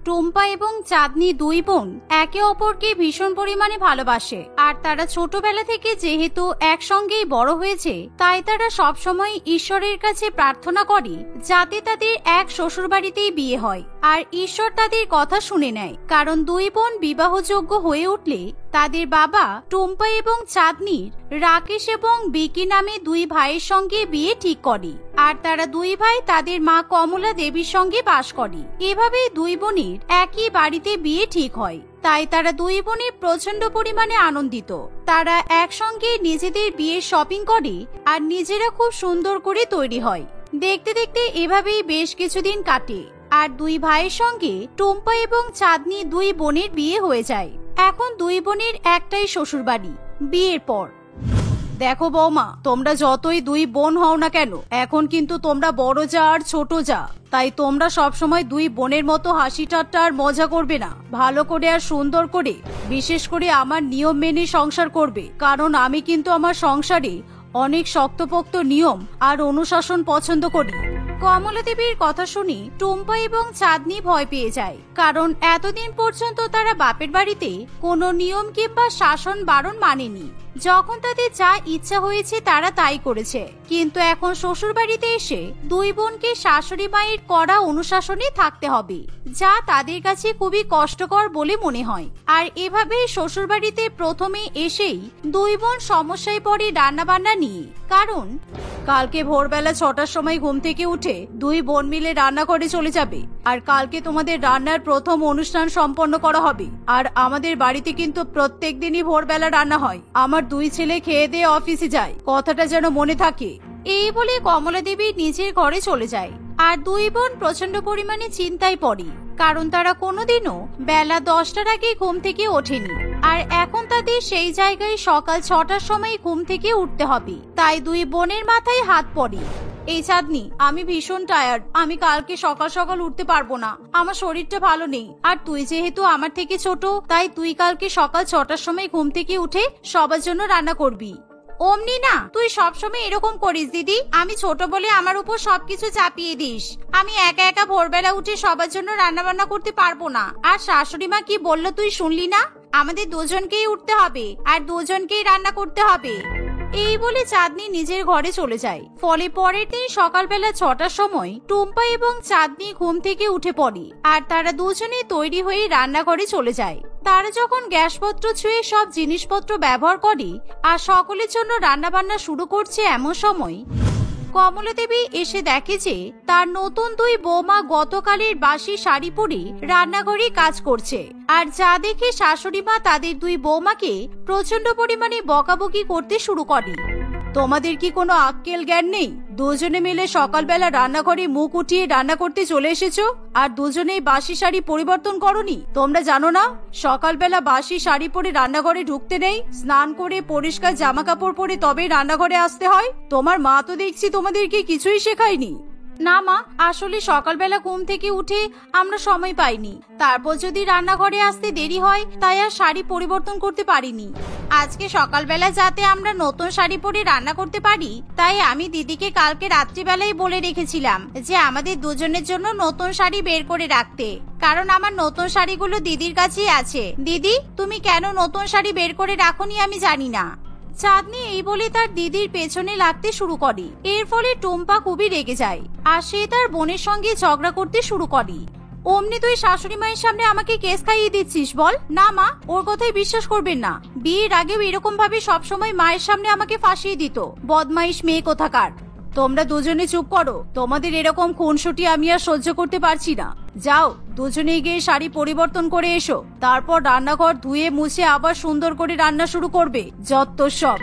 টুম্পা এবং চাঁদনি দুই বোন একে অপরকে ভীষণ পরিমাণে ভালোবাসে। আর তারা ছোটবেলা থেকে যেহেতু একসঙ্গেই বড় হয়েছে, তাই তারা সবসময় ঈশ্বরের কাছে প্রার্থনা করে যাতে তাদের এক শ্বশুরবাড়িতেই বিয়ে হয় আর ঈশ্বর তাদের কথা শুনে নেয়। কারণ দুই বোন বিবাহযোগ্য হয়ে উঠলে তাদের বাবা টুম্পা এবং চাঁদনির রাকেশ এবং বিকি নামে দুই ভাইয়ের সঙ্গে বিয়ে ঠিক করে। আর তারা দুই ভাই তাদের মা কমলা দেবীর সঙ্গে বাস করে। এভাবেই দুই বোনের একই বাড়িতে বিয়ে ঠিক হয়। তাই তারা দুই বোনে প্রচন্ড পরিমাণে আনন্দিত। তারা একসঙ্গে নিজেদের বিয়ের শপিং করে আর নিজেরা খুব সুন্দর করে তৈরি হয়। দেখতে দেখতে এভাবেই বেশ কিছুদিন কাটে আর দুই ভাইয়ের সঙ্গে টুম্পা এবং চাঁদনি দুই বোনের বিয়ে হয়ে যায়। এখন দুই বোনের একটাই শ্বশুরবাড়ি। বিয়ের পর দেখো বৌমা, তোমরা যতই দুই বোন হও না কেন, এখন কিন্তু তোমরা বড় যা আর ছোট যা। তাই তোমরা সবসময় দুই বোনের মতো হাসি ঠাট্টা আর মজা করবে না, ভালো করে আর সুন্দর করে, বিশেষ করে আমার নিয়ম মেনে সংসার করবে। কারণ আমি কিন্তু আমার সংসারে অনেক শক্তপোক্ত নিয়ম আর অনুশাসন পছন্দ করি। কমলা দেবীর কথা শুনি টুম্পা এবং চাঁদনি ভয় পেয়ে যায়। কারণ এতদিন পর্যন্ত তারা বাপের বাড়িতে কোনো নিয়ম কিংবা শাসন বারণ মানেনি। যখন তাদের যা ইচ্ছা হয়েছে তারা তাই করেছে। কিন্তু এখন শ্বশুর বাড়িতে এসে দুই বোনকে শাশুড়ি মায়ের কড়া অনুশাসনে থাকতে হবে, যা তাদের কাছে খুবই কষ্টকর বলে মনে হয়। আর এভাবেই শ্বশুর বাড়িতে প্রথমে এসেই দুই বোন সমস্যায় পড়ে রান্না বান্না নিয়ে। কারণ কালকে ভোরবেলা 6টার সময় ঘুম থেকে উঠে দুই বোন মিলে রান্না করে চলে যাবে। আর কালকে তোমাদের রান্নার প্রথম অনুষ্ঠান সম্পন্ন করা হবে। আর আমাদের বাড়িতে কিন্তু প্রত্যেক দিনই ভোরবেলা রান্না হয়। আমার দুই ছেলে খেয়ে দিয়ে অফিসে যায়, কথাটা যেন মনে থাকে। এই বলে কমলা দেবী নিজের ঘরে চলে যায়। আর দুই বোন প্রচন্ড পরিমাণে চিন্তায় পড়ে। কারণ তারা কোনোদিনও বেলা 10টার আগে ঘুম থেকে ওঠেনি। আর এখন তাদের সেই জায়গায় সকাল 6টার সময় ঘুম থেকে উঠতে হবে। তাই দুই বোনের মাথায় হাত পড়ে। এই চাঁদনি, আমি ভীষণ টায়ার্ড, আমি কালকে সকাল সকাল উঠতে পারবো না, আমার শরীরটা ভালো নেই। আর তুই যেহেতু আমার থেকে ছোট, তাই তুই কালকে সকাল 6টার সময় ঘুম থেকে উঠে সবার জন্য রান্না করবি। অমনি না, তুই সবসময় এরকম করিস দিদি। আমি ছোট বলে আমার উপর সবকিছু চাপিয়ে দিস। আমি একা একা ভোরবেলা উঠে সবার জন্য রান্না বান্না করতে পারবো না। আর শাশুড়ি মা কি বললো তুই শুনলি না? আমাদের দুজনকেই উঠতে হবে আর দুজনকেই রান্না করতে হবে। এই বলে চাঁদনি নিজের ঘরে চলে যায়। ফলে পরের দিন সকালবেলা 6টার সময় টুম্পা এবং চাঁদনি ঘুম থেকে উঠে পড়ে। আর তারা দুজনে তৈরি হয়ে রান্নাঘরে চলে যায়। তারা যখন গ্যাসপত্র ছুঁয়ে সব জিনিসপত্র ব্যবহার করে আর সকলের জন্য রান্না বান্না শুরু করছে, এমন সময় কমলা দেবী এসে দেখে যে তার নতুন দুই বৌমা গতকালের বাসি শাড়ি পরে রান্নাঘরে কাজ করছে। আর যা দেখে শাশুড়ি মা তাদের দুই বৌমাকে প্রচন্ড পরিমাণে বকাবকি করতে শুরু করে। তোমাদের কি কোনো আক্কেল জ্ঞান নেই? দুজনে মিলে সকালবেলা রান্নাঘরে মুখ উঠিয়ে রান্না করতে চলে এসেছো আর দুজনেই বাসি শাড়ি পরিবর্তন করনি? তোমরা জানো না সকালবেলা বাসি শাড়ি পরে রান্নাঘরে ঢুকতে নেই? স্নান করে পরিষ্কার জামা কাপড় পরে তবেই রান্নাঘরে আসতে হয়। তোমার মা তো দেখছি তোমাদেরকে কিছুই শেখায়নি। না মা, আসলে সকালবেলা ঘুম থেকে উঠে আমরা সময় পাইনি। তারপর যদি রান্নাঘরে আসতে দেরি হয়, তাই আর শাড়ি পরিবর্তন করতে পারিনি। আজকে সকালবেলা যাতে আমরা নতুন শাড়ি পরে রান্না করতে পারি, তাই আমি দিদিকে কালকে রাত্রিবেলায় বলে রেখেছিলাম যে আমাদের দুজনের জন্য নতুন শাড়ি বের করে রাখতে। কারণ আমার নতুন শাড়িগুলো দিদির কাছেই আছে। দিদি, তুমি কেন নতুন শাড়ি বের করে রাখোনি আমি জানি না। চাঁদনি এই বলে তার দিদির পেছনে লাগতে শুরু করে। এর ফলে টুম্পা খুবই রেগে যায় আর সে তার বোনের সঙ্গে ঝগড়া করতে শুরু করে। অমনি তুই শাশুড়ি মায়ের সামনে আমাকে কেস খাইয়ে দিচ্ছিস বল? না মা, ওর কথাই বিশ্বাস করবেন না। বিয়ের আগেও এরকম ভাবে সবসময় মায়ের সামনে আমাকে ফাঁসিয়ে দিত। বদমাইশ মেয়ে কোথাকার। তোমরা দুজনে চুপ করো। তোমাদের এরকম খুনসুটি আমি আর সহ্য করতে পারছি না। যাও, দুজনেই গিয়ে শাড়ি পরিবর্তন করে এসো। তারপর রান্নাঘর ধুয়ে মুছে আবার সুন্দর করে রান্না শুরু করবে। যত সব।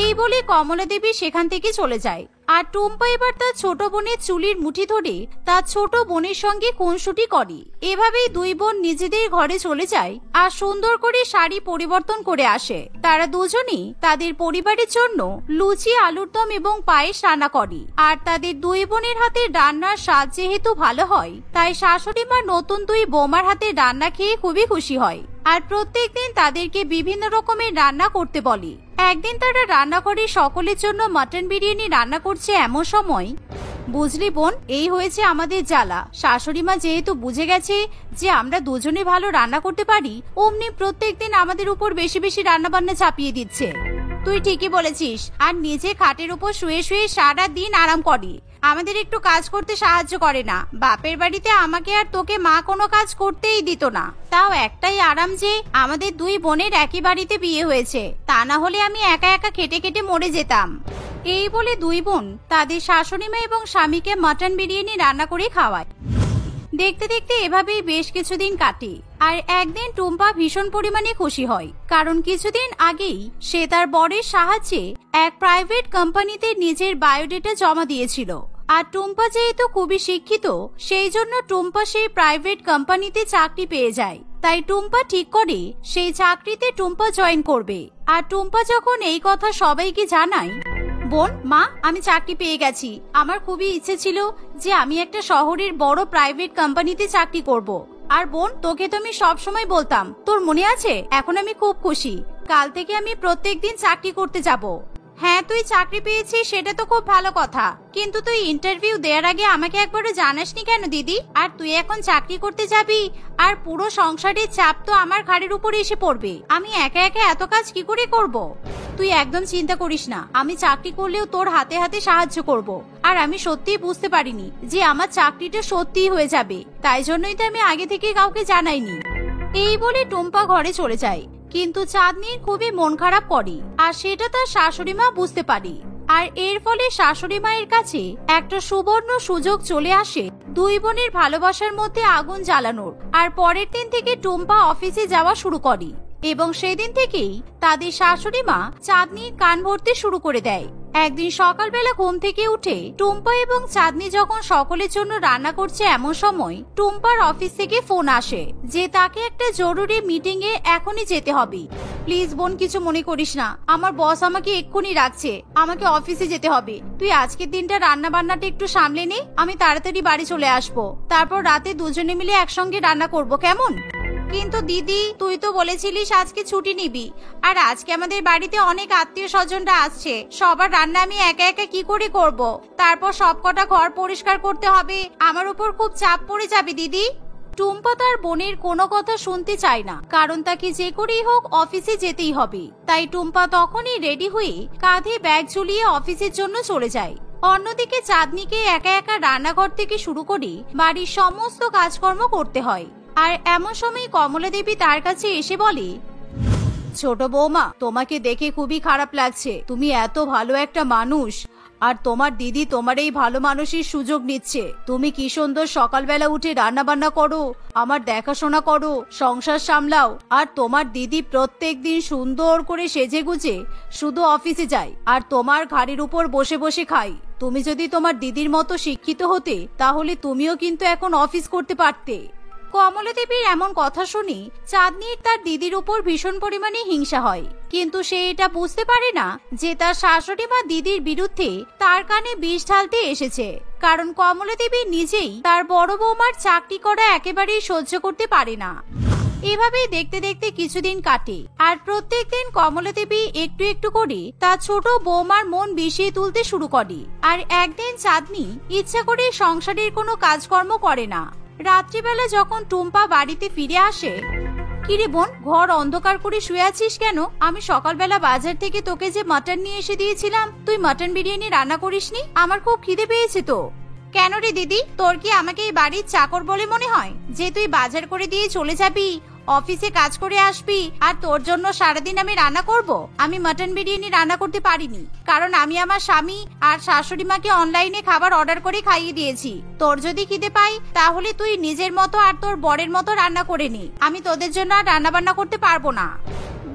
এই বলে কমলা দেবী সেখান থেকে চলে যায়। আর টুম্পা এবার তার ছোট বোনের চুলির মুঠি ধরে তার ছোট বোনের সঙ্গে খুনসুটি করে। এভাবেই দুই বোন নিজেদের ঘরে চলে যায় আর সুন্দর করে শাড়ি পরিবর্তন করে আসে। তারা দুজনেই তাদের পরিবারের জন্য লুচি, আলুর দম এবং পায়েস রান্না করে। আর তাদের দুই বোনের হাতে রান্নার স্বাদ যেহেতু ভালো হয়, তাই শাশুড়ি মা নতুন দুই বৌমার হাতে রান্না খেয়ে খুবই খুশি হয়। আর প্রত্যেকদিন তাদেরকে বিভিন্ন রকমের রান্না করতে বলে। একদিন তারা রান্নাঘরে সকলের জন্য মাটন বিরিয়ানি রান্না করছে, এমন সময় বুঝলি বোন, এই হয়েছে আমাদের জ্বালা। শাশুড়ি মা যেহেতু বুঝে গেছে যে আমরা দুজনে ভালো রান্না করতে পারি, অমনি প্রত্যেকদিন আমাদের উপর বেশি বেশি রান্না বান্না চাপিয়ে দিচ্ছে। তুই ঠিকই বলেছিস। আর নিজে খাটের উপর শুয়ে শুয়ে সারা দিন আরাম করি, আমাদের একটু কাজ করতে সাহায্য করে না। বাপের বাড়িতে আমাকে আর তোকে মা কোনো কাজ করতেই দিত না। তাও একটাই আরাম যে আমাদের দুই বোনের একই বাড়িতে বিয়ে হয়েছে, তা না হলে আমি একা একা খেটে খেটে মরে যেতাম। এই বলে দুই বোন তাদের শাশুড়ি মা এবং স্বামীকে মাটন বিরিয়ানি রান্না করে খাওয়ায়। দেখতে দেখতে এভাবেই বেশ কিছুদিন কাটে। আর একদিন টুম্পা ভীষণ পরিমাণে খুশি হয়, কারণ কিছুদিন আগেই সে তার বরের সাহায্যে এক প্রাইভেট কোম্পানিতে নিজের বায়োডেটা জমা দিয়েছিল। আর টুম্পা যেহেতু খুবই শিক্ষিত, সেই জন্য টুম্পা সেই প্রাইভেট কোম্পানিতে চাকরি পেয়ে যায়। তাই টুম্পা ঠিক করে সেই চাকরিতে টুম্পা জয়েন করবে। আর টুম্পা যখন এই কথা সবাইকে জানায়, বোন, মা, আমি চাকরি পেয়ে গেছি। আমার খুবই ইচ্ছে ছিল যে আমি একটা শহরের বড় প্রাইভেট কোম্পানিতে চাকরি করব। আর বোন, তোকে তো আমি সবসময় বলতাম, তোর মনে আছে? এখন আমি খুব খুশি। কাল থেকে আমি প্রত্যেকদিন চাকরি করতে যাব। হ্যাঁ, তুই চাকরি পেয়েছিস সেটা তো খুব ভালো কথা, কিন্তু তুই ইন্টারভিউ দেওয়ার আগে আমাকে একবারও জানাসনি কেন দিদি? আর তুই এখন চাকরি করতে যাবি, আর পুরো সংসারের চাপ তো আমার ঘাড়ের উপরে এসে পড়বে। আমি একা একা এত কাজ কি করে করব? তুই একদম চিন্তা করিস না, আমি চাকরি করলেও তোর হাতে হাতে সাহায্য করব। আর আমি সত্যিই বুঝতে পারিনি যে আমার চাকরিটা সত্যিই হয়ে যাবে, তাই জন্যই তো আমি আগে থেকে কাউকে জানাইনি। এই বলে টুম্পা ঘরে চলে যায়। কিন্তু চাঁদনির খুবই মন খারাপ করে, আর সেটা তার শাশুড়ি মা বুঝতে পারে। আর এর ফলে শাশুড়ি মায়ের কাছে একটা সুবর্ণ সুযোগ চলে আসে দুই বোনের ভালোবাসার মধ্যে আগুন জ্বালানোর। আর পরের দিন থেকে টুম্পা অফিসে যাওয়া শুরু করে, এবং সেদিন থেকেই তাদের শাশুড়ি মা চাঁদনির কান ভরতে শুরু করে দেয়। একদিন সকালবেলা ঘুম থেকে উঠে টুম্পা এবং চাঁদনি যখন সকলের জন্য রান্না করছে, এমন সময় টুম্পার অফিস থেকে ফোন আসে যে তাকে একটা জরুরি মিটিং এ এখনই যেতে হবে। প্লিজ বোন, কিছু মনে করিস না, আমার বস আমাকে এক্ষুনি রাখছে, আমাকে অফিসে যেতে হবে। তুই আজকের দিনটা রান্না বান্নাটা একটু সামলে নে, আমি তাড়াতাড়ি বাড়ি চলে আসবো। তারপর রাতে দুজনে মিলে একসঙ্গে রান্না করব, কেমন? কিন্তু দিদি, তুই তো বলেছিলিস আজকে ছুটি নিবি, আর আজকে আমাদের বাড়িতে অনেক আত্মীয় স্বজনরা আসছে। সবার রান্না আমি একা একা কি করে করব? তারপর সবকটা ঘর পরিষ্কার করতে হবে, আমার উপর খুব চাপ পড়ে যাবে দিদি। টুম্পা তার বোনের কোনো কথা শুনতে চায় না, কারণ তাকে যে করেই হোক অফিসে যেতেই হবে। তাই টুম্পা তখনই রেডি হয়ে কাঁধে ব্যাগ ঝুলিয়ে অফিসের জন্য চলে যায়। অন্যদিকে চাঁদনিকে একা একা রান্নাঘর থেকে শুরু করে বাড়ির সমস্ত কাজকর্ম করতে হয়। আর এমন সময় কমলা দেবী তার কাছে এসে বলে, ছোট বৌমা, তোমাকে দেখে খুবই খারাপ লাগছে। তুমি এত ভালো একটা মানুষ, আর তোমার দিদি তোমার এই ভালো মানুষের সুযোগ নিচ্ছে। তুমি কি সুন্দর সকালবেলা উঠে রান্না বান্না করো, আমার দেখাশোনা করো, সংসার সামলাও, আর তোমার দিদি প্রত্যেক দিন সুন্দর করে সেজে গুজে শুধু অফিসে যায় আর তোমার ঘাড়ির উপর বসে বসে খাই। তুমি যদি তোমার দিদির মতো শিক্ষিত হতে, তাহলে তুমিও কিন্তু এখন অফিস করতে পারতে। কমলা দেবীর এমন কথা শুনে চাঁদনির তার দিদির উপর ভীষণ পরিমাণে হিংসা হয়, কিন্তু সে এটা বুঝতে পারে না যে তার শাশুড়ি মা দিদির বিরুদ্ধে তার কানে বিষ ঢালতে এসেছে। কারণ কমলা দেবী নিজেই তার বড় বৌমার চাকরি করা একেবারেই সহ্য করতে পারে না। এভাবেই দেখতে দেখতে কিছুদিন কাটে, আর প্রত্যেকদিন কমলা দেবী একটু একটু করে তার ছোট বৌমার মন বিষিয়ে তুলতে শুরু করে। আর একদিন চাঁদনি ইচ্ছা করে সংসারের কোনো কাজকর্ম করে না। রাত্রিবেলা যখন টুম্পা বাড়িতে ফিরে আসে, কিরে বোন, ঘর অন্ধকার করে শুয়ে আছিস কেন? আমি সকালবেলা বাজার থেকে তোকে যে মাটন নিয়ে এসে দিয়েছিলাম, তুই মাটন বিরিয়ানি রান্না করিসনি? আমার খুব খিদে পেয়েছে তো। কেন রে দিদি, তোর কি আমাকে এই বাড়ির চাকর বলে মনে হয় যে তুই বাজার করে দিয়ে চলে যাবি, অফিসে কাজ করে আসবি, আর তোর জন্য সারাদিন আমি রান্না করব? আমি মাটন বিরিয়ানি রান্না করতে পারিনি, কারণ আমি আমার স্বামী আর শাশুড়ি মাকে অনলাইনে খাবার অর্ডার করে খাইয়ে দিয়েছি। তোর যদি খিদে পাই, তাহলে তুই নিজের মতো আর তোর বরের মতো রান্না করে নি। আমি তোদের জন্য আর রান্না বান্না করতে পারবো না।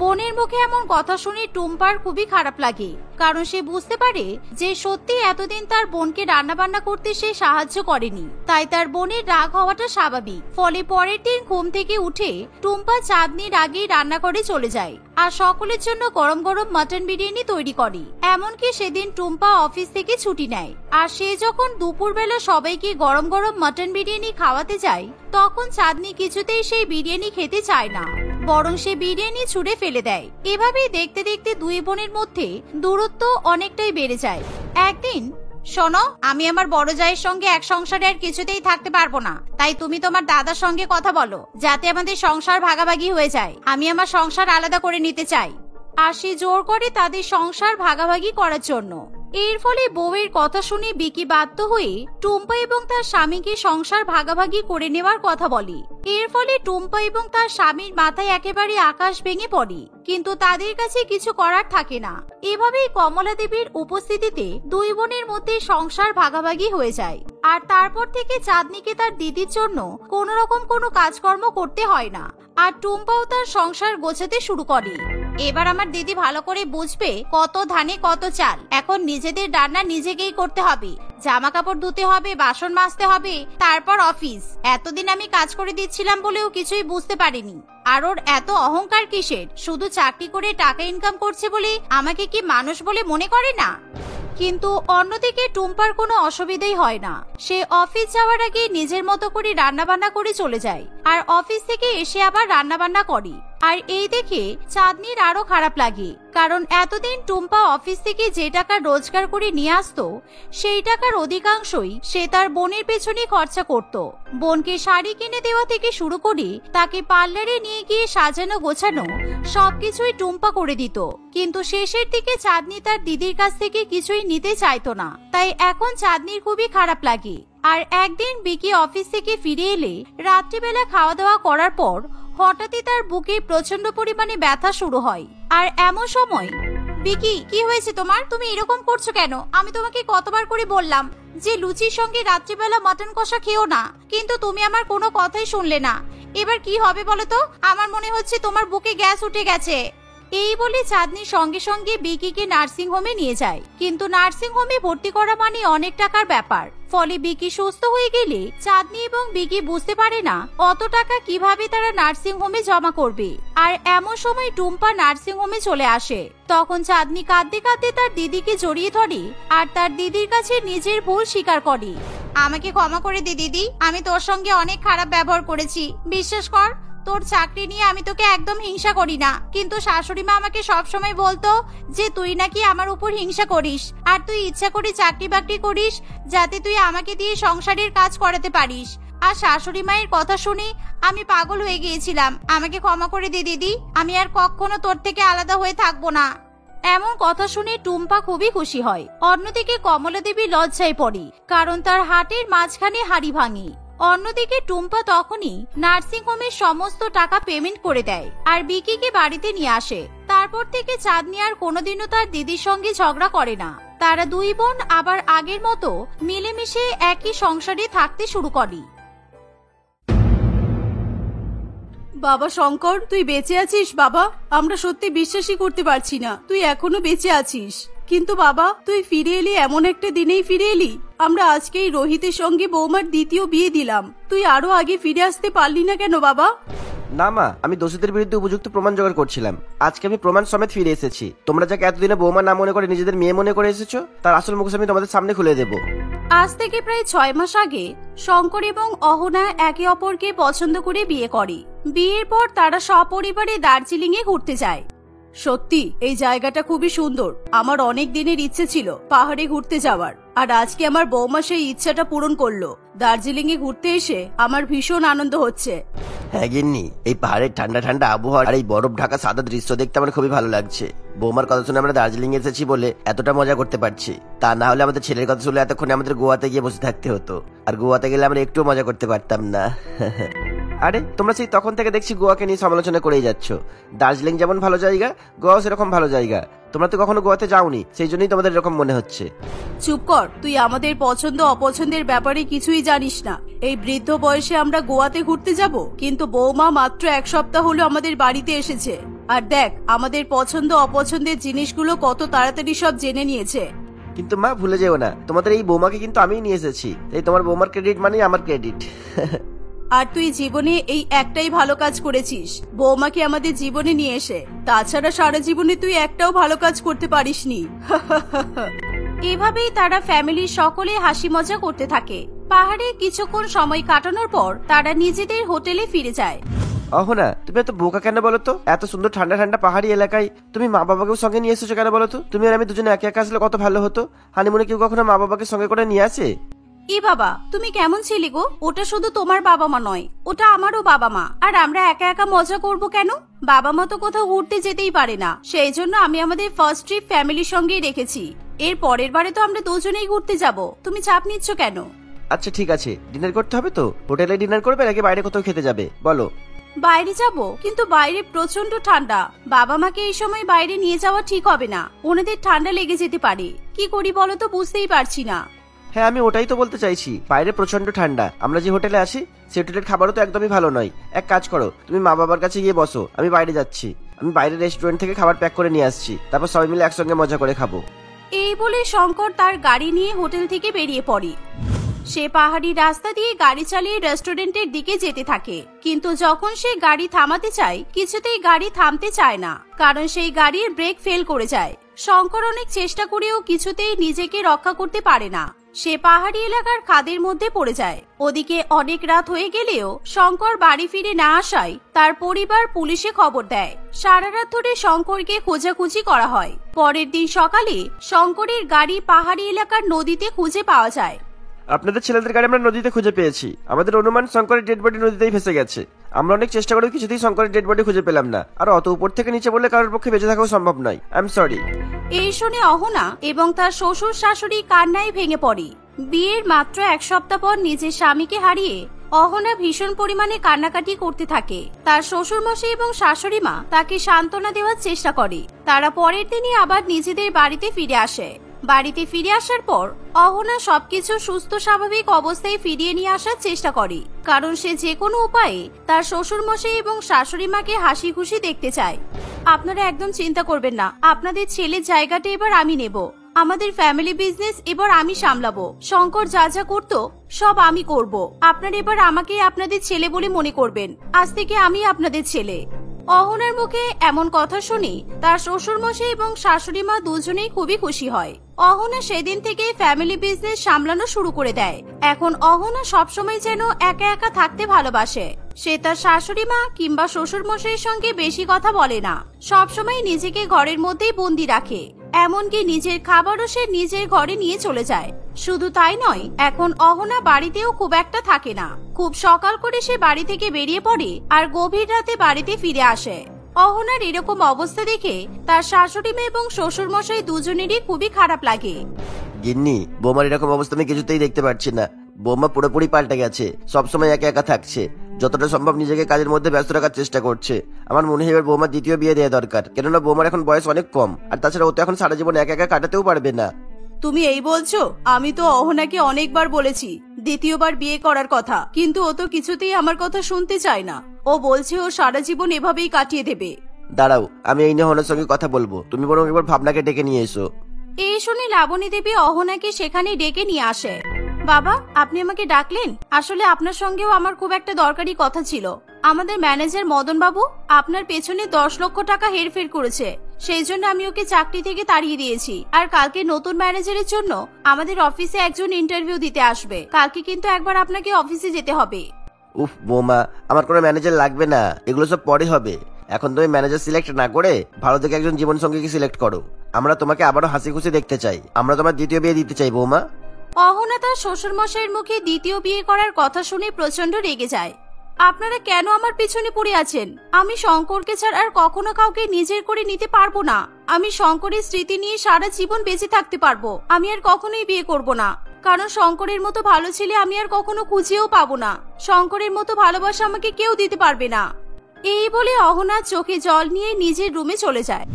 বোনের মুখে এমন কথা শুনে টুম্পার খুবই খারাপ লাগে, কারণ সে বুঝতে পারে যে সত্যি এতদিন তার বোনকে রান্না বান্না করতে সে সাহায্য করেনি, তাই তার বোনের রাগ হওয়াটা স্বাভাবিক। ফলে পরের দিন ঘুম থেকে উঠে টুম্পা চাঁদনির আগেই রান্নাঘরে চলে যায় আর সকলের জন্য গরম গরম মাটন বিরিয়ানি তৈরি করে। এমনকি সেদিন টুম্পা অফিস থেকে ছুটি নেয়, আর সে যখন দুপুরবেলা সবাইকে গরম গরম মাটন বিরিয়ানি খাওয়াতে যায়, তখন চাঁদনি কিছুতেই সেই বিরিয়ানি খেতে চায় না, বরং সে বিরিয়ানি ছুঁড়ে ফেলে দেয়। এভাবেই দেখতে দেখতে দুই বোনের মধ্যে দূরত্ব অনেকটাই বেড়ে যায়। একদিন শোনো, আমি আমার বড় জায়ের সঙ্গে এক সংসারে আর কিছুতেই থাকতে পারবো না, তাই তুমি তোমার দাদার সঙ্গে কথা বলো যাতে আমাদের সংসার ভাগাভাগি হয়ে যায়। আমি আমার সংসার আলাদা করে নিতে চাই। আশি জোর করে তাদের সংসার ভাগাভাগি করার জন্য। এর ফলে বউয়ের কথা শুনে বিকি বাধ্য হয়ে টুম্পা এবং তার স্বামীকে সংসার ভাগাভাগি করে নেওয়ার কথা বলে। এর ফলে টুম্পা এবং তার স্বামীর মাথায় একেবারে আকাশ ভেঙে পড়ে, কিন্তু তাদের কাছে কিছু করার থাকে না। এভাবেই কমলা দেবীর উপস্থিতিতে দুই বোনের মধ্যে সংসার ভাগাভাগি হয়ে যায়। আর তারপর থেকে চাঁদনিকে তার দিদির জন্য কোনো রকম কোনো কাজকর্ম করতে হয় না, আর টুম্পাও তার সংসার গোছাতে শুরু করে। এবার আমার দিদি ভালো করে বুঝবে কত ধানে কত চাল। এখন নিজেদের রান্না নিজেকেই করতে হবে, জামা কাপড় ধুতে হবে, বাসন মাজতে হবে, তারপর অফিস। এতদিন আমি কাজ করে দিচ্ছিলাম বলেও কিছুই বুঝতে পারিনি। আর ওর এত অহংকার কিসের? শুধু চাকরি করে টাকা ইনকাম করছে বলে আমাকে কি মানুষ বলে মনে করে না? কিন্তু অন্যদিকে টুম্পার কোনো অসুবিধাই হয় না। সে অফিস যাওয়ার আগে নিজের মতো করে রান্না বান্না করে চলে যায়, আর অফিস থেকে এসে আবার রান্না বান্না করে। আর এই দেখে চাঁদনির আরো খারাপ লাগে, কারণ এতদিন টুম্পা অফিস থেকে যে টাকা রোজগার করে নিয়ে আসতো সেই টাকার অধিকাংশই সে তার বোনের পেছনে খরচা করত। বোনকে শাড়ি কিনে দেওয়া থেকে শুরু করে তাকে পার্লারে নিয়ে গিয়ে সাজানো গোছানো সবকিছুই টুম্পা করে দিত। কিন্তু শেষের দিকে চাঁদনি তার দিদির কাছ থেকে কিছুই নিতে চাইতো না, তাই এখন চাঁদনির খুবই খারাপ লাগে। আর একদিন বিকি অফিস থেকে ফিরে এলে রাত্রিবেলা খাওয়া দাওয়া করার পর হঠাৎই তার বুকে প্রচন্ড পরিমাণে ব্যথা শুরু হয়। আর এমন সময়, বিকি কি হয়েছে তোমার? তুমি এরকম করছো কেন? আমি তোমাকে কতবার করে বললাম যে লুচির সঙ্গে রাত্রিবেলা মটন কষা খেও না, কিন্তু তুমি আমার কোনো কথাই শুনলে না। এবার কি হবে বলো তো? আমার মনে হচ্ছে তোমার বুকে গ্যাস উঠে গেছে। এই বলে চাঁদনি সঙ্গে সঙ্গে বিকিকে নার্সিং হোমে নিয়ে যায়। কিন্তু নার্সিং হোমে ভর্তি করা মানে অনেক টাকার ব্যাপার। ফলে বিকি সুস্থ হয়ে গেলে চাঁদনি এবং বিকি বুঝতে পারে না অত টাকা কিভাবে তারা নার্সিং হোমে জমা করবে। আর এমন সময় টুম্পা নার্সিং হোমে চলে আসে। তখন চাঁদনি কাঁদতে কাঁদতে তার দিদিকে জড়িয়ে ধরে আর তার দিদির কাছে নিজের ভুল স্বীকার করে। আমাকে ক্ষমা করে দে দিদি, আমি তোর সঙ্গে অনেক খারাপ ব্যবহার করেছি। বিশ্বাস কর, তোর চাকরি নিয়ে আমি তোকে একদম হিংসা করি না, কিন্তু শাশুড়ি মা আমাকে সবসময় বলতো যে তুই নাকি আমার উপর হিংসা করিস, আর তুই ইচ্ছা করে চাকরি বাকরি করিস যাতে তুই আমাকে দিয়ে সংসারের কাজ করাতে পারিস। আর শাশুড়ি মায়ের কথা শুনে আমি পাগল হয়ে গিয়েছিলাম। আমাকে ক্ষমা করে দে দিদি, আমি আর কখনো তোর থেকে আলাদা হয়ে থাকবো না। এমন কথা শুনে টুম্পা খুবই খুশি হয়। অন্যদিকে কমলা দেবী লজ্জায় পড়ে, কারণ তার হাটের মাঝখানে হাড়ি ভাঙে। অন্যদিকে টুম্পা তখনই নার্সিং হোমের সমস্ত টাকা পেমেন্ট করে দেয় আর বিকিকে বাড়িতে নিয়ে আসে। তারপর থেকে চাঁদনি আর কোনোদিনও তার দিদির সঙ্গে ঝগড়া করে না। তারা দুই বোন আবার আগের মতো মিলেমিশে একই সংসারে থাকতে শুরু করে। বাবা শঙ্কর, তুই বেঁচে আছিস? বাবা, আমরা সত্যি বিশ্বাসই করতে পারছি না তুই এখনো বেঁচে আছিস। কিন্তু বাবা, তুই ফিরে এলি এমন একটা দিনেই ফিরে এলি। আমরা আজকেই রোহিতের সঙ্গে বৌমার দ্বিতীয় বিয়ে দিলাম। তুই আরো আগে ফিরে আসতে পারলি না কেন বাবা? না মা, আমি দোষীদের বিরুদ্ধে উপযুক্ত প্রমাণ জোগাড় করছিলাম। আজকে আমি প্রমাণ সমেত ফিরে এসেছি। তোমরা যাকে এতদিনে বৌমা না মনে করে নিজেদের মেয়ে মনে করে এসেছো, তার আসল মুখোশ আমি তোমাদের সামনে খুলে দেবো। আজ থেকে প্রায় 6 মাস আগে শঙ্কর এবং অহনা একে অপরকে পছন্দ করে বিয়ে করে। বিয়ের পর তারা সপরিবারে দার্জিলিং এ ঘুরতে যায়। সত্যি এই জায়গাটা খুবই সুন্দর। আমার অনেক দিনের ইচ্ছে ছিল পাহাড়ে ঘুরতে যাওয়ার, আর আজকে আমার বৌমা সেই ইচ্ছাটা পূরণ করলো। দার্জিলিং এ ঘুরতে এসে আমার ভীষণ আনন্দ হচ্ছে। হ্যাঁ গিন্নি, এই পাহাড়ের ঠান্ডা ঠান্ডা আবহাওয়া আর এই বরফ ঢাকা সাদা দৃশ্য দেখতে আমার খুবই ভালো লাগছে। বৌমার কথা শুনে আমরা দার্জিলিং এসেছি বলে এতটা মজা করতে পারছি। তা না হলে আমাদের ছেলের কথা শুনে এতক্ষণে আমাদের গোয়াতে গিয়ে বসে থাকতে হতো, আর গোয়াতে গেলে আমরা একটু মজা করতে পারতাম না। আরে তোমরা সেই তখন থেকে দেখছি গোয়াকে নিয়ে সমালোচনা করেই যাচ্ছ। দার্জিলিং যেমন ভালো জায়গা, গোয়াও সেরকম ভালো জায়গা। তোমরা তো কখনো গোয়াতে যাওনি, সেই জন্যই তোমাদের এরকম মনে হচ্ছে। চুপ কর, তুই আমাদের পছন্দ অপছন্দের ব্যাপারে কিছুই জানিস না। এই বৃদ্ধ বয়সে আমরা গোয়াতে ঘুরতে যাব, কিন্তু বৌমা মাত্র 1 সপ্তাহ হলো আমাদের বাড়িতে এসেছে। আর দেখ আমাদের পছন্দ অপছন্দের জিনিসগুলো কত তাড়াতাড়ি সব জেনে নিয়েছে। কিন্তু মা ভুলে যেও না, তোমাদের এই বৌমাকে কিন্তু আমিই নিয়ে এসেছি, তাই তোমার বৌমার ক্রেডিট মানে আমার ক্রেডিট। আর তুই জীবনে এই একটাই ভালো কাজ করেছিস, বৌমাকে আমাদের জীবনে নিয়ে এসে। তাছাড়া সারা জীবনে তুই একটাও ভালো কাজ করতে পারিসনি। এভাবেই তারা ফ্যামিলির সকলে হাসি মজা করতে থাকে। পাহাড়ে কিছুক্ষণ সময় কাটানোর পর তারা নিজেদের হোটেলে ফিরে যায়। অহনা, তুমি এত বোকা কেন বলো তো? এত সুন্দর ঠান্ডা ঠান্ডা পাহাড়ি এলাকায় তুমি মা বাবাকেও সঙ্গে নিয়ে এসেছো কেন বলো তো? তুমি আর আমি দুজনে একে একা আসলে কত ভালো হতো। হানিমুনে কেউ কখনো মা বাবাকে সঙ্গে করে নিয়ে আসে? এ বাবা, তুমি কেমন ছিলে গো? ওটা শুধু তোমার বাবা মা নয়, ওটা আমারও বাবা মা। আর আমরা একা একা মজা করব কেন? বাবা মা তো কোথাও ঘুরতে যেতেই পারে না, সেই জন্য আমি আমাদের ফার্স্ট ট্রিপ ফ্যামিলির সঙ্গেই রেখেছি। এর পরের বারে তো আমরা দুজনেই ঘুরতে যাব, তুমি চাপ নিচ্ছ কেন? আচ্ছা ঠিক আছে, ডিনার করতে হবে তো? হোটেলে ডিনার করবে নাকি বাইরে কোথাও খেতে যাবে বলো? বাইরে যাব, কিন্তু বাইরে প্রচন্ড ঠান্ডা। বাবা মাকে এই সময় বাইরে নিয়ে যাওয়া ঠিক হবে না, ওনাদের ঠান্ডা লেগে যেতে পারে। কি করি বলো তো, বুঝতেই পারছি না। হ্যাঁ, আমি ওটাই তো বলতে চাইছি, বাইরে প্রচন্ড ঠান্ডা। আমরা যে হোটেলে আসি সে হোটেলের খাবারও তো একদমই ভালো নয়। এক কাজ করো, তুমি মা বাবার কাছে গিয়ে বসো, আমি বাইরে যাচ্ছি। আমি বাইরে রেস্টুরেন্ট থেকে খাবার প্যাক করে নিয়ে আসছি, তারপর সবাই মিলে একসঙ্গে মজা করে খাবো। এই বলে শঙ্কর তার গাড়ি নিয়ে হোটেল থেকে বেরিয়ে পড়ে। সে পাহাড়ি রাস্তা দিয়ে গাড়ি চালিয়ে রেস্টুরেন্টের দিকে যেতে থাকে, কিন্তু যখন সে গাড়ি থামাতে চায় কিছুতেই গাড়ি থামতে চায় না, কারণ সেই গাড়ির ব্রেক ফেল করে যায়। শঙ্কর অনেক চেষ্টা করেও কিছুতেই নিজেকে রক্ষা করতে পারে না। সে পাহাড়ি এলাকার খাদের মধ্যে পড়ে যায়। ওদিকে অনেক রাত হয়ে গেলেও শঙ্কর বাড়ি ফিরে না আসায় তার পরিবার পুলিশে খবর দেয়। সারা রাত ধরে শঙ্করকে খোঁজাখুঁজি করা হয়। পরের দিন সকালে শঙ্করের গাড়ি পাহাড়ি এলাকার নদীতে খুঁজে পাওয়া যায়। আপনাদের ছেলেদের গাড়ি আমরা নদীতে খুঁজে পেয়েছি। আমাদের অনুমান শঙ্করের ডেড বডি নদীতেই ভেসে গেছে। আমরা অনেক চেষ্টা করেও কিছুতেই শঙ্করের ডেড বডি খুঁজে পেলাম না। আর অত উপর থেকে নিচে বললে কারোর পক্ষে বেঁচে থাকাও সম্ভব নয়। I am sorry. এই শুনে অহনা এবং তার শ্বশুর শাশুড়ি কান্নায় ভেঙে পড়ে। বিয়ের মাত্র এক সপ্তাহ পর নিজের স্বামীকে হারিয়ে অহনা ভীষণ পরিমাণে কান্নাকাটি করতে থাকে। তার শ্বশুর মশাই এবং শাশুড়ি মা তাকে সান্ত্বনা দেওয়ার চেষ্টা করে। তারা পরের দিনই আবার নিজেদের বাড়িতে ফিরে আসে। বাড়িতে ফিরে আসার পর অহনা সবকিছু সুস্থ স্বাভাবিক অবস্থায় ফিরিয়ে নিয়ে আসার চেষ্টা করে, কারণ সে যে কোনো উপায়ে তার শ্বশুর মশাই এবং শাশুড়ি মাকে হাসি খুশি দেখতে চায়। আপনারা একদম চিন্তা করবেন না, আপনাদের ছেলের জায়গাটা এবার আমি নেব। আমাদের ফ্যামিলি বিজনেস এবার আমি সামলাবো। শঙ্কর যা যা করতো সব আমি করব। আপনারা এবার আমাকে আপনাদের ছেলে বলে মনে করবেন। আজ থেকে আমি আপনাদের ছেলে। অহনার মুখে এমন কথা শুনে তার শ্বশুর মশাই এবং শাশুড়ি মা দুজনেই খুবই খুশি হয়। অহনা সেদিন থেকে ফ্যামিলি বিজনেস সামলানো শুরু করে দেয়। এখন অহনা সবসময় যেন একা একা থাকতে ভালোবাসে। সে তার শাশুড়ি মা কিংবা শ্বশুর মশাইয়ের সঙ্গে বেশি কথা বলে না, সবসময় নিজেকে ঘরের মধ্যেই বন্দি রাখে। এমনকি নিজের খাবারও সে নিজের ঘরে নিয়ে চলে যায়। শুধু তাই নয়, এখন অহনা বাড়িতেও খুব একটা থাকে না। খুব সকাল করে সে বাড়ি থেকে বেরিয়ে পড়ে আর গভীর রাতে বাড়িতে ফিরে আসে। অহনার এরকম অবস্থা দেখে তার শাশুড়ি মা এবং শ্বশুর মশাই দুজনেরই খুবই খারাপ লাগে। গিন্নি, বৌমার এরকম অবস্থা আমি কিছুতেই দেখতে পাচ্ছি না। বৌমা পুরোপুরি পাল্টে গেছে, সবসময় একা একা থাকছে, যতটা সম্ভব নিজেকে কাজের মধ্যে ব্যস্ত রাখার চেষ্টা করছে। আমার মনে হয় এবার বৌমার দ্বিতীয় বিয়ে দেওয়া দরকার, কেননা বৌমার এখন বয়স অনেক কম, আর তাছাড়া ও তো এখন সারা জীবন একা একা কাটাতেও পারবে না। তুমি এই বলছো? আমি তো অহনাকে অনেকবার বলেছি দ্বিতীয়বার বিয়ে করার কথা, কিন্তু ও তো কিছুতেই আমার কথা শুনতে চায় না। ও বলছে ও সারা জীবন এভাবেই কাটিয়ে দেবে। দাঁড়াও, আমি এই নিয়ে অহনার সঙ্গে কথা বলবো, তুমি বরং একবার ভাবনাকে ডেকে নিয়ে এসো। এই শুনে লাবণী দেবী অহনাকে সেখানে ডেকে নিয়ে আসে। বাবা, আপনি আমাকে ডাকলেন? আসলে আপনার সঙ্গেও আমার খুব একটা দরকারি কথা ছিল। আমাদের ম্যানেজার মদন বাবু আপনার পেছনে 10 লক্ষ টাকা হেরফের করেছে, সেই জন্য আমি ওকে চাকরি থেকে তাড়িয়ে দিয়েছি। আর কালকে নতুন ম্যানেজারের জন্য আমাদের অফিসে একজন ইন্টারভিউ দিতে আসবে। কালকে কিন্তু একবার আপনাকে অফিসে যেতে হবে। উফ বৌমা, আমার কোনো ম্যানেজার লাগবে না, এগুলো সব পরে হবে। এখন তুমি ম্যানেজার সিলেক্ট না করে ভালো থেকে একজন জীবন সঙ্গীকে সিলেক্ট করো। আমরা তোমাকে আবারও হাসি খুশি দেখতে চাই। আমরা তোমার দ্বিতীয় বিয়ে দিতে চাই বৌমা। অহনা তার শ্বশুর মশাইয়ের মুখে দ্বিতীয় বিয়ে করার কথা শুনে প্রচন্ড রেগে যায়। আপনারা কেন আমার পিছনে পড়ে আছেন? আমি শঙ্করকে ছাড়া আর কখনো কাউকে নিজের করে নিতে পারবো না। আমি শঙ্করের স্মৃতি নিয়ে সারা জীবন বেঁচে থাকতে পারবো। আমি আর কখনোই বিয়ে করব না, কারণ শঙ্করের মতো ভালো ছেলে আমি আর কখনো খুঁজেও পাবো না। শঙ্করের মতো ভালোবাসা আমাকে কেউ দিতে পারবে না। এই বলে অহনা চোখে জল নিয়ে নিজের রুমে চলে যায়।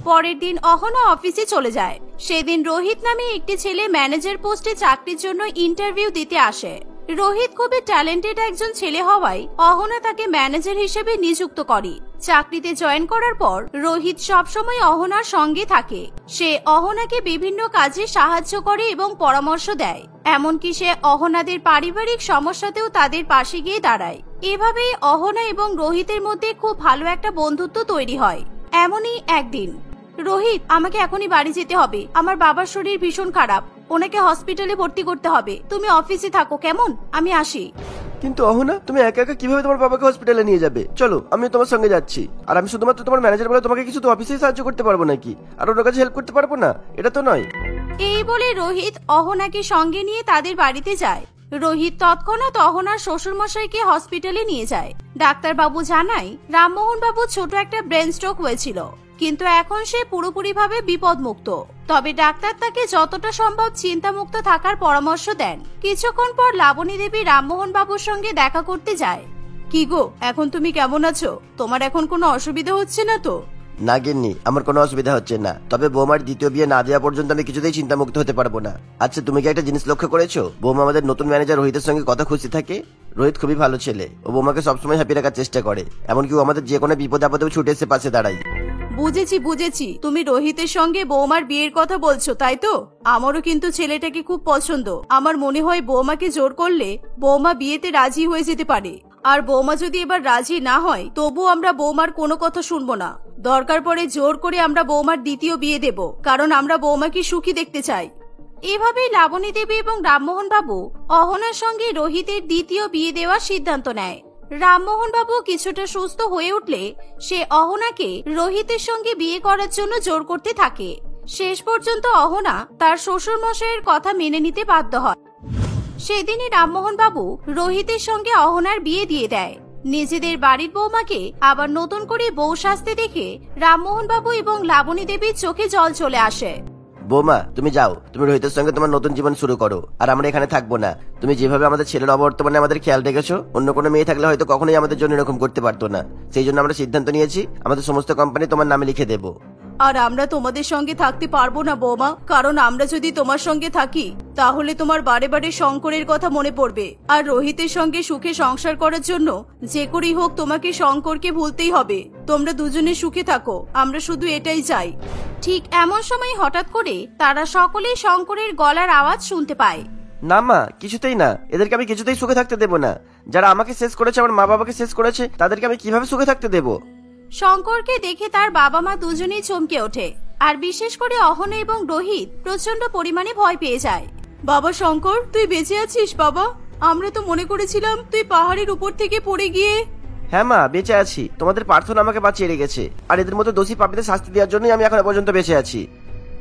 পরের দিন অহনা অফিসে চলে যায়। সেদিন রোহিত নামে একটি ছেলে ম্যানেজার পোস্টে চাকরির জন্য ইন্টারভিউ দিতে আসে। রোহিত খুবই ট্যালেন্টেড একজন ছেলে হওয়ায় অহনা তাকে ম্যানেজার হিসেবে নিযুক্ত করে। চাকরিতে জয়েন করার পর রোহিত সবসময় অহনার সঙ্গে থাকে। সে অহনাকে বিভিন্ন কাজে সাহায্য করে এবং পরামর্শ দেয়। এমনকি সে অহনাদের পারিবারিক সমস্যাতেও তাদের পাশে গিয়ে দাঁড়ায়। এভাবেই অহনা এবং রোহিতের মধ্যে খুব ভালো একটা বন্ধুত্ব তৈরি হয়। এমনই একদিন, রোহিত, আমাকে এখনই বাড়ি যেতে হবে, আমার বাবার শরীর ভীষণ খারাপ। ওনাকে হসপিটালে ভর্তি করতে হবে। তুমি অফিসে থাকো কেমন, আমি আসি। কিন্তু অহনা, তুমি একা একা কিভাবে তোমার বাবাকে হসপিটালে নিয়ে যাবে? চলো, আমি তোমার সঙ্গে যাচ্ছি। আর আমি শুধুমাত্র তোমার ম্যানেজার বলে তোমাকে কিছু তো অফিসেই সাহায্য করতে পারবো নাকি? আর ওর কাছে হেল্প করতে পারবো না? এটা তো নয়। এই বলে রোহিত অহনাকে সঙ্গে নিয়ে তাদের বাড়িতে যায়। রোহিত তৎক্ষণাৎ অহনার শ্বশুরমশাইকে হসপিটালে নিয়ে যায়। ডাক্তারবাবু জানায় রামমোহন বাবু ছোট একটা ব্রেন স্ট্রোক হয়েছিল, কিন্তু এখন সে পুরোপুরিভাবে বিপদমুক্ত। তবে ডাক্তার তাকে যতটা সম্ভব চিন্তামুক্ত থাকার পরামর্শ দেন। কিছুক্ষণ পর লাবণী দেবী রামমোহন বাবুর সঙ্গে দেখা করতে যায়। কি গো, এখন তুমি কেমন আছো? তোমার এখন কোনো অসুবিধা হচ্ছে না তো? না গিন্নি, আমার কোনো অসুবিধা হচ্ছে না। তবে বৌমার দ্বিতীয় বিয়ে না দেওয়া পর্যন্ত আমি কিছুতেই চিন্তামুক্ত হতে পারবো না। আচ্ছা, তুমি কি একটা জিনিস লক্ষ্য করেছো? বৌমা আমাদের নতুন ম্যানেজার রোহিতের সঙ্গে কত খুশি থাকে। রোহিত খুবই ভালো ছেলে, ও বৌমাকে সবসময় হ্যাপি রাখার চেষ্টা করে। এমনকি ও আমাদের যে কোনো বিপদ আপদেও ছুটে এসে পাশে দাঁড়ায়। বুঝেছি। তুমি রোহিতের সঙ্গে বৌমার বিয়ের কথা বলছো, তাই তো? আমারও কিন্তু ছেলেটাকে খুব পছন্দ। আমার মনে হয় বৌমাকে জোর করলে বৌমা বিয়েতে রাজি হয়ে যেতে পারে। আর বৌমা যদি এবার রাজি না হয়, তবু আমরা বৌমার কোনো কথা শুনবো না। দরকার পড়ে জোর করে আমরা বৌমার দ্বিতীয় বিয়ে দেব, কারণ আমরা বৌমাকে সুখী দেখতে চাই। এভাবেই লাবণী দেবী এবং রামমোহন বাবু অহনার সঙ্গে রোহিতের দ্বিতীয় বিয়ে দেওয়ার সিদ্ধান্ত নেয়। রামমোহন বাবু কিছুটা সুস্থ হয়ে উঠলে সে অহনাকে রোহিতের সঙ্গে বিয়ে করার জন্য জোর করতে থাকে। শেষ পর্যন্ত অহনা তার শ্বশুর মশাইয়ের কথা মেনে নিতে বাধ্য হয়। সেদিনই রামমোহন বাবু রোহিতের সঙ্গে অহনার বিয়ে দিয়ে দেয়। নিজেদের বাড়ির বৌমাকে আবার নতুন করে বউ সাজতে দেখে রামমোহন বাবু এবং লাবণী দেবীর চোখে জল চলে আসে। বৌমা, তুমি যাও, তুমি রোহিতের সঙ্গে তোমার নতুন জীবন শুরু করো। আর আমরা এখানে থাকবো না। তুমি যেভাবে আমাদের ছেলের অবর্তমানে আমাদের খেয়াল রেখেছো, অন্য কোনো মেয়ে থাকলে হয়তো কখনোই আমাদের জন্য এরকম করতে পারতো না। সেই জন্য আমরা সিদ্ধান্ত নিয়েছি আমাদের সমস্ত কোম্পানি তোমার নামে লিখে দেবো। আর আমরা তোমাদের সঙ্গে থাকতে পারবো না বৌমা, কারণ আমরা যদি তোমার সঙ্গে থাকি তাহলে তোমার বারে বারে শঙ্করের কথা মনে পড়বে। আর রোহিতের সঙ্গে সুখে সংসার করার জন্য যে করেই হোক তোমাকে শঙ্করকে ভুলতেই হবে। তোমরা দুজনে সুখে থাকো, আমরা শুধু এটাই চাই। ঠিক এমন সময় হঠাৎ করে তারা সকলেই শঙ্করের গলার আওয়াজ শুনতে পায়। না মা, কিছুতেই না। এদেরকে আমি কিছুতেই সুখে থাকতে দেবো না। যারা আমাকে শেষ করেছে, আমার মা বাবাকে শেষ করেছে, তাদেরকে আমি কিভাবে সুখে থাকতে দেবো? শঙ্করকে দেখে তার বাবা মা দুজনেই চমকে ওঠে। আর বিশেষ করে অহনা এবং রোহিত প্রচন্ড পরিমাণে ভয় পেয়ে যায়। বাবা শঙ্কর, তুই বেঁচে আছিস বাবা? আমরা তো মনে করেছিলাম তুই পাহাড়ের উপর থেকে পড়ে গিয়ে। হ্যাঁ মা, বেঁচে আছি। তোমাদের প্রার্থনা আমাকে বাঁচিয়ে রেখেছে। আর এদের মতো দোষী পাপীদের শাস্তি দেওয়ার জন্যই আমি এখনো পর্যন্ত বেঁচে আছি।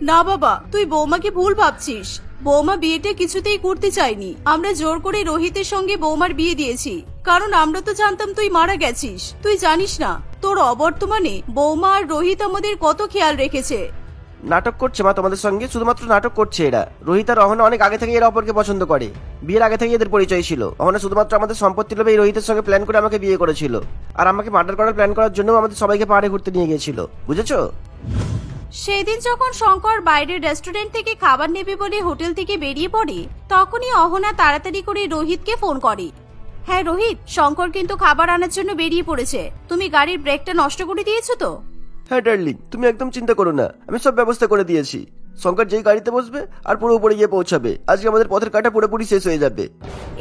না বাবা, তুই বৌমাকে ভুল ভাবছিস। বৌমা বিয়েটা কিছুতেই করতে চাইনি। আমরা জোর করে রোহিতের সঙ্গে বৌমার বিয়ে দিয়েছি, কারণ আমরা তো জানতাম তুই মারা গেছিস। তুই জানিস না তোর অবর্তমানে বৌমা আর রোহিত আমাদের কত খেয়াল রেখেছে। নাটক করছে মা তোমাদের সঙ্গে, শুধুমাত্র নাটক করছে এরা। রোহিত আর অহনা অনেক আগে থেকে এরা অপরকে পছন্দ করে। বিয়ের আগে থেকে এদের পরিচয় ছিল। অহনা শুধুমাত্র আমাদের সম্পত্তি লোভে এই রোহিতের সঙ্গে প্ল্যান করে আমাকে বিয়ে করেছিল। আর আমাকে মার্ডার করার প্ল্যান করার জন্য আমাদের সবাইকে পাহাড়ে ঘুরতে নিয়ে গিয়েছিল, বুঝেছো? সেদিন যখন শঙ্কর বাইরের রেস্টুরেন্ট থেকে খাবার নেবে বলে হোটেল থেকে বেরিয়ে পড়ে, তখনই অহনা তাড়াতাড়ি করে রোহিতকে ফোন করে। হ্যাঁ রোহিত, শঙ্কর কিন্তু খাবার আনার জন্য বেরিয়ে পড়েছে। তুমি গাড়ির ব্রেকটা নষ্ট করে দিয়েছো তো? হ্যাঁ ডার্লিং, তুমি একদম চিন্তা করো না, আমি সব ব্যবস্থা করে দিয়েছি। শঙ্কর যেই গাড়িতে বসবে আর পুরো উপরে গিয়ে পৌঁছাবে, আজকে আমাদের পথের কাটা পুরোপুরি শেষ হয়ে যাবে।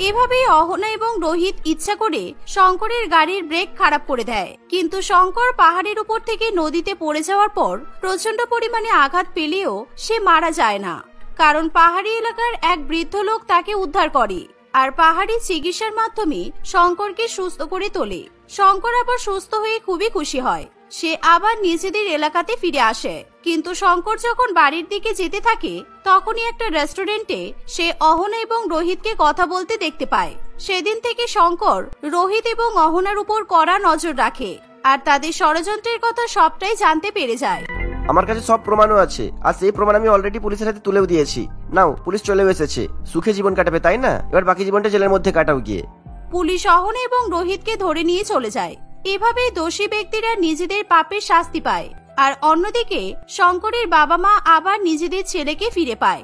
এভাবেই অহনা এবং রোহিত ইচ্ছা করে শঙ্করের গাড়ির ব্রেক খারাপ করে দেয়। কিন্তু শঙ্কর পাহাড়ের উপর থেকে নদীতে পড়ে যাওয়ার পর প্রচন্ড পরিমাণে আঘাত পেলেও সে মারা যায় না, কারণ পাহাড়ি এলাকার এক বৃদ্ধ লোক তাকে উদ্ধার করে। আর পাহাড়ি চিকিৎসার মাধ্যমে শঙ্করকে সুস্থ করে তোলে। শঙ্কর আবার সুস্থ হয়ে খুবই খুশি হয়। সে আবার নিজেদের এলাকাতে ফিরে আসে। কিন্তু শঙ্কর যখন বাড়ির দিকে যেতে থাকে, তখনই একটা রেস্টুরেন্টে সে অহনা এবং রোহিতকে কথা বলতে দেখতে পায়। সেদিন থেকে শঙ্কর রোহিত এবং অহনার উপর কড়া নজর রাখে আর তাদের ষড়যন্ত্রের কথা সবটাই জানতে পেরে যায়। আমার কাছে সব প্রমাণও আছে, আর সেই প্রমাণ আমি অলরেডি পুলিশের হাতে তুলেও দিয়েছি। নাও, পুলিশ চলেও এসেছে। সুখে জীবন কাটাবে, তাই না? এবার বাকি জীবনটা জেলের মধ্যে কাটাও গিয়ে। পুলিশ অহনা এবং রোহিতকে ধরে নিয়ে চলে যায়। এভাবেই দোষী ব্যক্তিরা নিজেদের পাপের শাস্তি পায়। আর অন্যদিকে শঙ্করের বাবা মা আবার নিজেদের ছেলেকে ফিরে পায়।